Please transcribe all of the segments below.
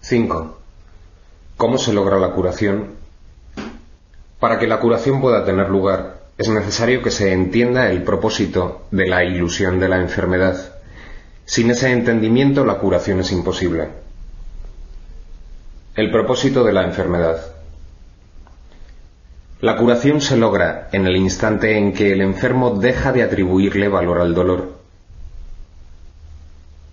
5. ¿Cómo se logra la curación? Para que la curación pueda tener lugar, es necesario que se entienda el propósito de la ilusión de la enfermedad. Sin ese entendimiento, la curación es imposible. El propósito de la enfermedad. La curación se logra en el instante en que el enfermo deja de atribuirle valor al dolor.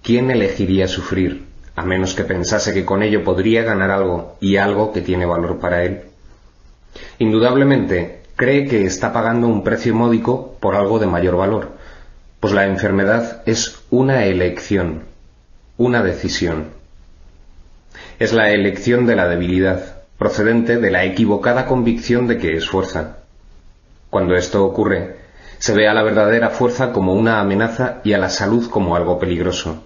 ¿Quién elegiría sufrir, a menos que pensase que con ello podría ganar algo, y algo que tiene valor para él? Indudablemente, cree que está pagando un precio módico por algo de mayor valor, pues la enfermedad es una elección, una decisión. Es la elección de la debilidad, procedente de la equivocada convicción de que es fuerza. Cuando esto ocurre, se ve a la verdadera fuerza como una amenaza y a la salud como algo peligroso.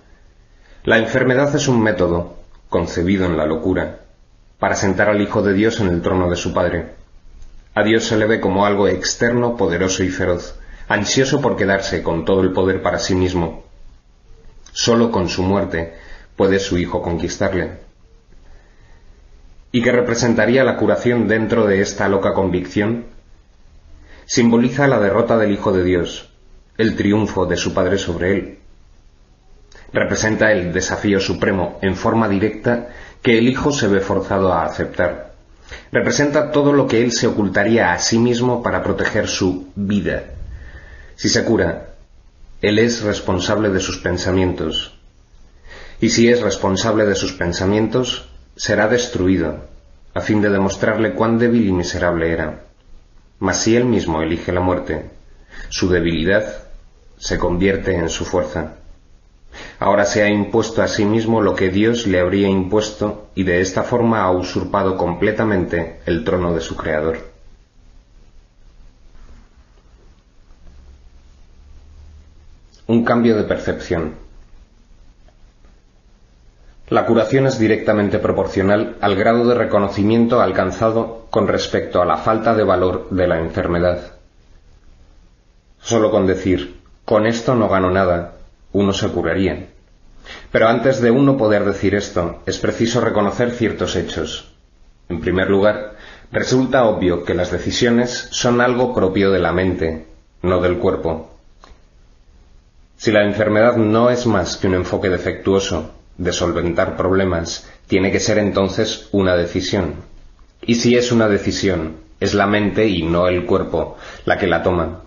La enfermedad es un método, concebido en la locura, para sentar al Hijo de Dios en el trono de su Padre. A Dios se le ve como algo externo, poderoso y feroz, ansioso por quedarse con todo el poder para sí mismo. Solo con su muerte puede su Hijo conquistarle. ¿Y qué representaría la curación dentro de esta loca convicción? Simboliza la derrota del Hijo de Dios, el triunfo de su Padre sobre él. Representa el desafío supremo, en forma directa, que el Hijo se ve forzado a aceptar. Representa todo lo que él se ocultaría a sí mismo para proteger su vida. Si se cura, él es responsable de sus pensamientos. Y si es responsable de sus pensamientos, será destruido, a fin de demostrarle cuán débil y miserable era. Mas si él mismo elige la muerte, su debilidad se convierte en su fuerza. Ahora se ha impuesto a sí mismo lo que Dios le habría impuesto, y de esta forma ha usurpado completamente el trono de su Creador. Un cambio de percepción. La curación es directamente proporcional al grado de reconocimiento alcanzado con respecto a la falta de valor de la enfermedad. Solo con decir, con esto no gano nada, uno se curaría. Pero antes de uno poder decir esto, es preciso reconocer ciertos hechos. En primer lugar, resulta obvio que las decisiones son algo propio de la mente, no del cuerpo. Si la enfermedad no es más que un enfoque defectuoso de solventar problemas, tiene que ser entonces una decisión. Y si es una decisión, es la mente y no el cuerpo la que la toma.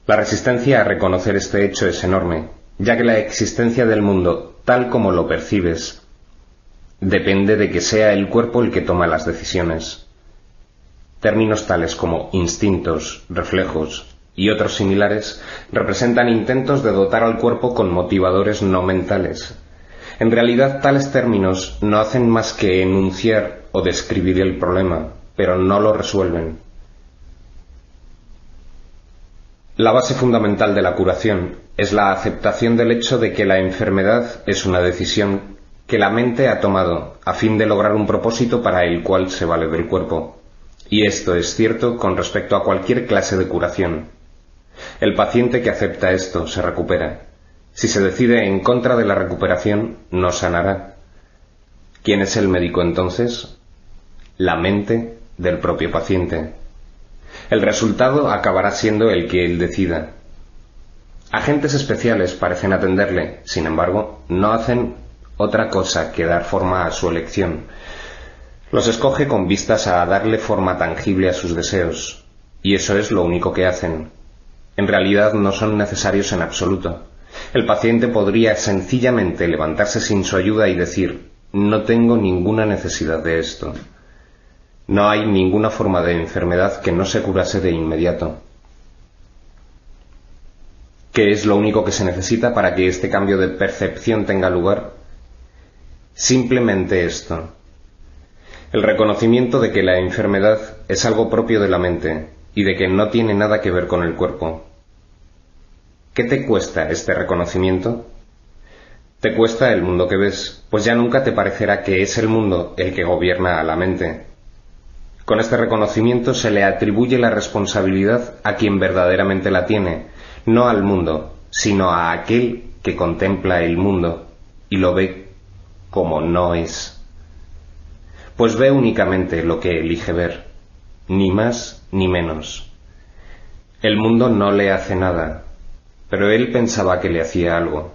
La resistencia a reconocer este hecho es enorme, ya que la existencia del mundo, tal como lo percibes, depende de que sea el cuerpo el que toma las decisiones. Términos tales como instintos, reflejos y otros similares representan intentos de dotar al cuerpo con motivadores no mentales. En realidad, tales términos no hacen más que enunciar o describir el problema, pero no lo resuelven. La base fundamental de la curación es la aceptación del hecho de que la enfermedad es una decisión que la mente ha tomado a fin de lograr un propósito para el cual se vale del cuerpo. Y esto es cierto con respecto a cualquier clase de curación. El paciente que acepta esto se recupera. Si se decide en contra de la recuperación, no sanará. ¿Quién es el médico entonces? La mente del propio paciente. El resultado acabará siendo el que él decida. Agentes especiales parecen atenderle, sin embargo, no hacen otra cosa que dar forma a su elección. Los escoge con vistas a darle forma tangible a sus deseos, y eso es lo único que hacen. En realidad no son necesarios en absoluto. El paciente podría sencillamente levantarse sin su ayuda y decir, no tengo ninguna necesidad de esto. No hay ninguna forma de enfermedad que no se curase de inmediato. ¿Qué es lo único que se necesita para que este cambio de percepción tenga lugar? Simplemente esto. El reconocimiento de que la enfermedad es algo propio de la mente y de que no tiene nada que ver con el cuerpo. ¿Qué te cuesta este reconocimiento? Te cuesta el mundo que ves, pues ya nunca te parecerá que es el mundo el que gobierna a la mente. Con este reconocimiento se le atribuye la responsabilidad a quien verdaderamente la tiene, no al mundo, sino a aquel que contempla el mundo y lo ve como no es. pues ve únicamente lo que elige ver, ni más ni menos. El mundo no le hace nada, pero él pensaba que le hacía algo.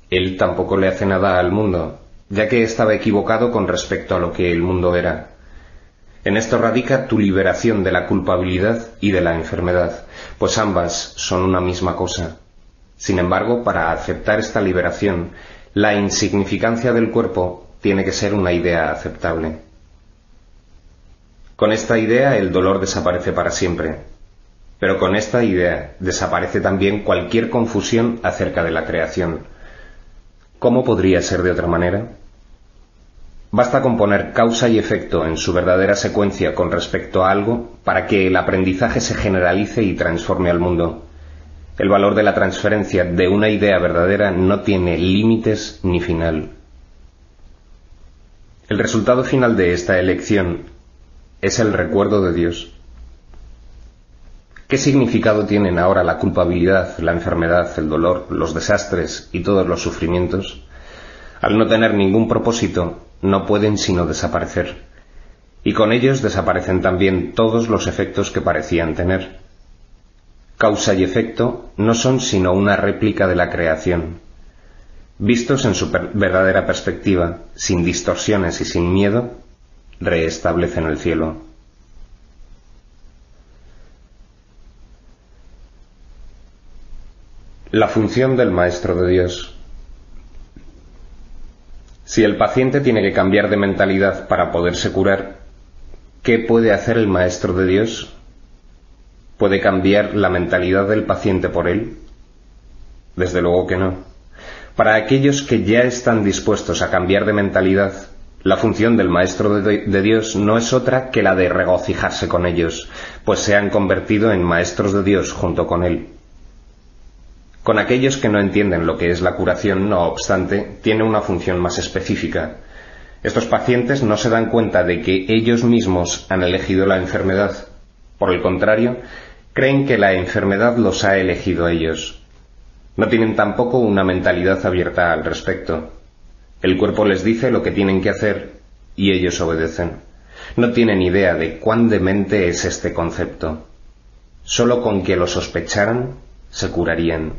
Él tampoco le hace nada al mundo, ya que estaba equivocado con respecto a lo que el mundo era. En esto radica tu liberación de la culpabilidad y de la enfermedad, pues ambas son una misma cosa. Sin embargo, para aceptar esta liberación, la insignificancia del cuerpo tiene que ser una idea aceptable. Con esta idea el dolor desaparece para siempre, pero con esta idea desaparece también cualquier confusión acerca de la creación. ¿Cómo podría ser de otra manera? Basta con poner causa y efecto en su verdadera secuencia con respecto a algo para que el aprendizaje se generalice y transforme al mundo. El valor de la transferencia de una idea verdadera no tiene límites ni final. El resultado final de esta elección es el recuerdo de Dios. ¿Qué significado tienen ahora la culpabilidad, la enfermedad, el dolor, los desastres y todos los sufrimientos? Al no tener ningún propósito, no pueden sino desaparecer, y con ellos desaparecen también todos los efectos que parecían tener. Causa y efecto no son sino una réplica de la creación. Vistos en su verdadera perspectiva, sin distorsiones y sin miedo, restablecen el cielo. La función del Maestro de Dios. Si el paciente tiene que cambiar de mentalidad para poderse curar, ¿qué puede hacer el Maestro de Dios? ¿Puede cambiar la mentalidad del paciente por él? Desde luego que no. Para aquellos que ya están dispuestos a cambiar de mentalidad, la función del Maestro de Dios no es otra que la de regocijarse con ellos, pues se han convertido en Maestros de Dios junto con él. Con aquellos que no entienden lo que es la curación, no obstante, tiene una función más específica. Estos pacientes no se dan cuenta de que ellos mismos han elegido la enfermedad. Por el contrario, creen que la enfermedad los ha elegido a ellos. No tienen tampoco una mentalidad abierta al respecto. El cuerpo les dice lo que tienen que hacer y ellos obedecen. No tienen idea de cuán demente es este concepto. Solo con que lo sospecharan, se curarían.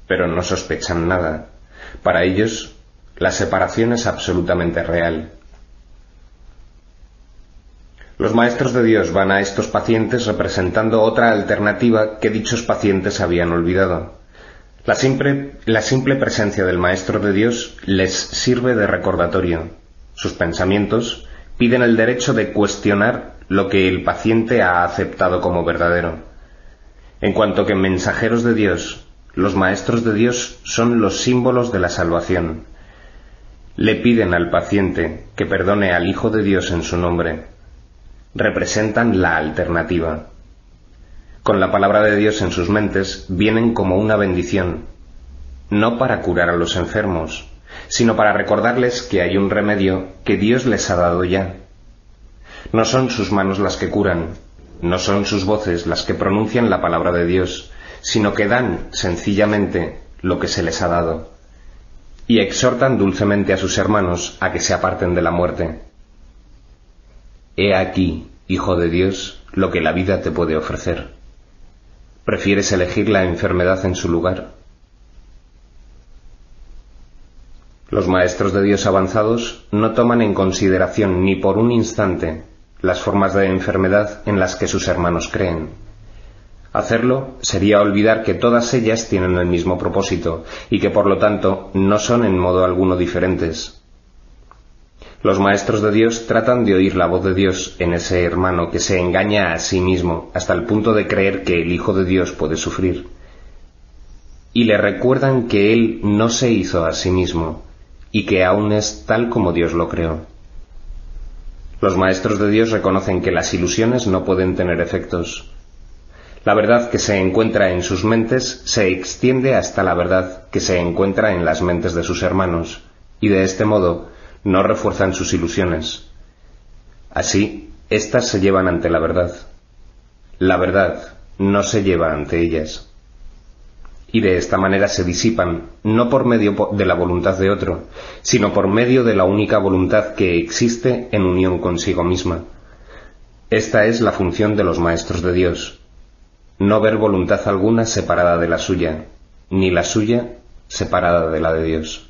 Pero no sospechan nada. Para ellos, la separación es absolutamente real. Los maestros de Dios van a estos pacientes representando otra alternativa que dichos pacientes habían olvidado. La simple presencia del Maestro de Dios les sirve de recordatorio. Sus pensamientos piden el derecho de cuestionar lo que el paciente ha aceptado como verdadero. En cuanto que mensajeros de Dios, los maestros de Dios son los símbolos de la salvación. Le piden al paciente que perdone al Hijo de Dios en su nombre. Representan la alternativa. Con la palabra de Dios en sus mentes vienen como una bendición, no para curar a los enfermos, sino para recordarles que hay un remedio que Dios les ha dado ya. No son sus manos las que curan, no son sus voces las que pronuncian la palabra de Dios, sino que dan sencillamente lo que se les ha dado, y exhortan dulcemente a sus hermanos a que se aparten de la muerte. He aquí, Hijo de Dios, lo que la vida te puede ofrecer. ¿Prefieres elegir la enfermedad en su lugar? Los maestros de Dios avanzados no toman en consideración ni por un instante las formas de enfermedad en las que sus hermanos creen. Hacerlo sería olvidar que todas ellas tienen el mismo propósito y que por lo tanto no son en modo alguno diferentes. Los maestros de Dios tratan de oír la voz de Dios en ese hermano que se engaña a sí mismo hasta el punto de creer que el Hijo de Dios puede sufrir. Y le recuerdan que él no se hizo a sí mismo y que aún es tal como Dios lo creó. Los maestros de Dios reconocen que las ilusiones no pueden tener efectos. La verdad que se encuentra en sus mentes se extiende hasta la verdad que se encuentra en las mentes de sus hermanos, y de este modo no refuerzan sus ilusiones. Así, éstas se llevan ante la verdad. La verdad no se lleva ante ellas. y de esta manera se disipan, no por medio de la voluntad de otro, sino por medio de la única voluntad que existe en unión consigo misma. Esta es la función de los maestros de Dios: no ver voluntad alguna separada de la suya, ni la suya separada de la de Dios.